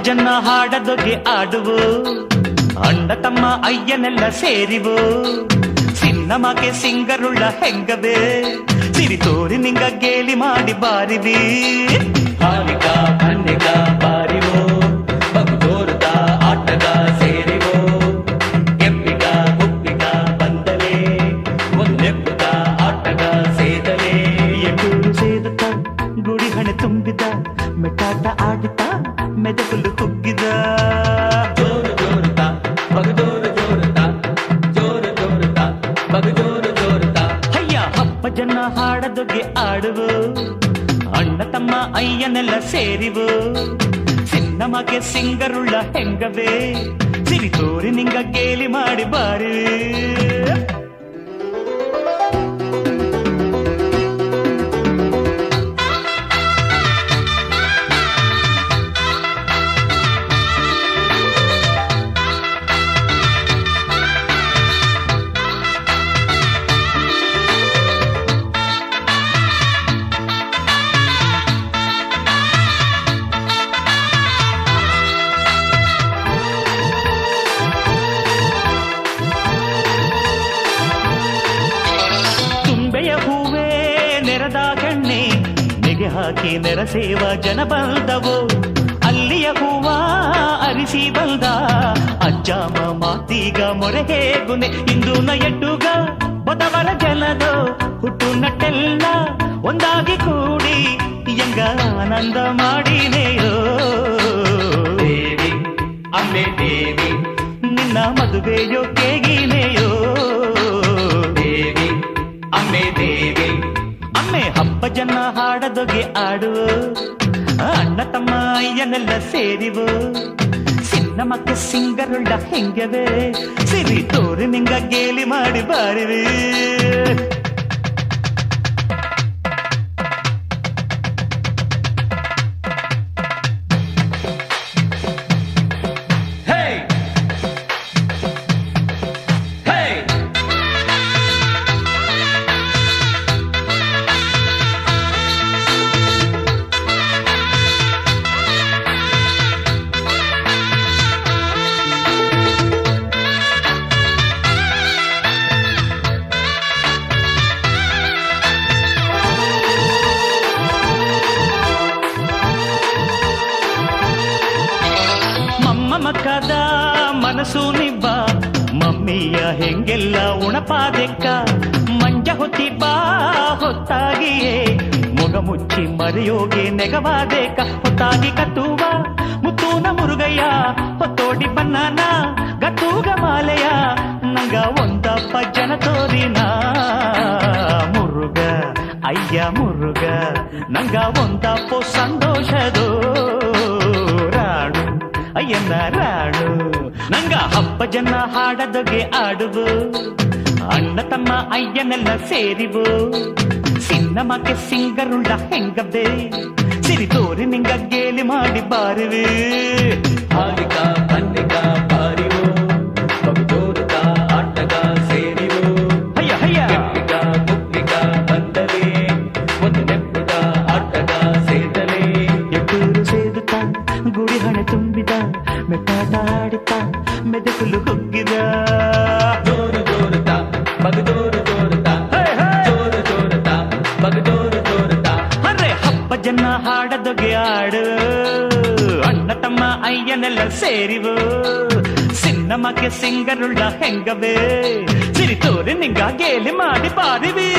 ಜನ ಹಾಡದೊಗೆ ಆಡುವು ಅಣ್ಣ ತಮ್ಮ ಅಯ್ಯನೆಲ್ಲ ಸೇರಿವು ಸಿನ್ನಮಗೆ ಸಿಂಗರುಳ್ಳ ಹೆಂಗವೇ ಸಿರಿ ತೋರಿ ನಿಂಗ ಗೇಲಿ ಮಾಡಿ ಬಾರಿವಿ ಹಾಲಿಗ ಕನ್ನಿಗ ಬಾರಿವೋ ಬಗುದೋರುದ ಆಟಗ ಸೇರಿವೋ ಕೆಪ್ಪಿಗ ಗುಪ್ಪಿಗ ಬಂದಲೇ ಒಂದೆಪ್ಪುದ ಆಟಗ ಸೇದಲೇ ಎಟೂರು ಸೇದುತ್ತ ಗುಡಿ ಹಣೆ ತುಂಬಿದ ಮೆಟ್ಟಾಟ ಆಡಿತ ಮೆದಕುಲು ಕುಗ್ಗಿದ ಜೋರು ಜೋರುತ ಬಗದೋರು ಜೋರುತ ಜೋರು ಜೋರುತ ಬಗದೋರು ಜೋರುತ ಹಯ್ಯ ಹಬ್ಬ ಜನ ಹಾಡದೊಗೆ ಆಡುವು ಅಣ್ಣ ತಮ್ಮ ಅಯ್ಯನೆಲ್ಲ ಸೇರಿವು ಸಿನ್ನಮಗೆ ಸಿಂಗರುಳ್ಳ ಹೆಂಗವೇ ಸಿರಿ ತೋರಿ ನಿಂಗ ಗೇಲಿ ಮಾಡಿ ಬಾರಿ ಹಾಕಿ ನೆರಸೇವ ಜನ ಬಂದವು ಅಲ್ಲಿಯ ಹೂವ ಅರಿಸಿ ಬಂದ ಅಜ್ಜಾಮ ಮಾತೀಗ ಮೊರೆಗೆ ಗುನೆ ಇಂದು ನಯಡ್ಡುಗ ಬದವರ ಜನದ ಹುಟ್ಟು ನಟ್ಟೆಲ್ಲ ಒಂದಾಗಿ ಕೂಡಿ ಎಂಗ ಆನಂದ ಮಾಡಿನೆಯೋ ದೇವಿ ಅಮ್ಮೆ ದೇವಿ ನಿನ್ನ ಮದುವೆಯೋ ಕೇಗಿನೆಯೋ ದೇವಿ ಅಮ್ಮೆ ದೇವಿ ಅಮ್ಮೆ ಹಬ್ಬ ಜನ ಹಾಡದೊಗೆ ಆಡುವು ಅಣ್ಣ ತಮ್ಮ ಅಯ್ಯನೆಲ್ಲ ಸೇರಿವು ಸಿನ್ನಮಕ್ಕೆ ಸಿಂಗರುಳ್ಳ ಹೆಂಗವೇ ಸಿರಿ ತೋರಿ ನಿಂಗ ಗೇಲಿ ಮಾಡಿ ಬಾರಿವಿ ಮಕ್ಕದ ಮನಸ್ಸು ನಿಬ್ಬ ಮಮ್ಮಿಯ ಹೆಂಗೆಲ್ಲ ಉಣಪಾದೆಕ್ಕ ಮಂಜ ಹೊತ್ತಿ ಬಾ ಹೊತ್ತಾಗಿಯೇ ಮೊಗ ಮುಚ್ಚಿ ಮರೆಯೋಗೆ ನೆಗವಾದೇಕ ಹೊತ್ತಾಗಿ ಕತ್ತುವ ಮುತ್ತೂನ ಮುರುಗಯ್ಯ ಹೊತ್ತೋಡಿ ಬನ್ನಾನ ಗತ್ತೂಗ ಮಾಲೆಯ ನಂಗ ಒಂದಪ್ಪ ಜನ ತೋರಿನ ಮುರುಗ ಅಯ್ಯ ಮುರುಗ ನಂಗ ಒಂದಪ್ಪು ಸಂತೋಷದೋ ರಾಣು ಅಯ್ಯನ ರಾಣು ನಂಗ ಹಬ್ಬ ಜನ ಹಾಡದೊಗೆ ಆಡುವು ಅಣ್ಣ ತಮ್ಮ ಅಯ್ಯನೆಲ್ಲ ಸೇರಿವು ಸಿನ್ನಮಗೆ ಸಿಂಗರುಳ್ಳ ಹೆಂಗವೇ ಸಿರಿ ತೋರಿ ನಿಂಗ ಗೇಲಿ ಮಾಡಿ ಬಾರಿವಿ ಹಾಲಿಗ ಕನ್ನಿಗ ಬಾರಿವು ಬಗುದೋರುದ ಆಟಗ ಸೇರಿವು ಹಯ್ಯ ಹಯ್ಯ ಕೆಪ್ಪಿಗ ಗುಪ್ಪಿಗ ಬಂದಲೇ ಒಂದು ನೆಪ್ಪುದ ಆಟಗ ಸೇದಲೇ ಎಟ್ಟೂರು ಸೇದುತ್ತ ಗುಡಿ ಹಣೆ ತುಂಬಿದ ಮೆಟ್ಟಾಟ ಆಡಿತ ಮೆದಕುಲು ಕುಗ್ಗಿದ ಜೋರು ಜೋರುತ ಬಗದೋರು ಜೋರುತ ಜೋರು ಜೋರುತ ಬಗದೋರು ಜೋರುತ ಅರೆ ಹಬ್ಬ ಜನ ಹಾಡದೊಗೆ ಆಡು ಅಣ್ಣ ತಮ್ಮ ಅಯ್ಯನೆಲ್ಲ ಸೇರಿವು ಸಿನ್ನಮಗೆ ಸಿಂಗರುಳ್ಳ ಹೆಂಗವೇ ಸಿರಿ ತೋರಿ ನಿಂಗ ಗೇಲಿ ಮಾಡಿ ಬಾರಿವಿ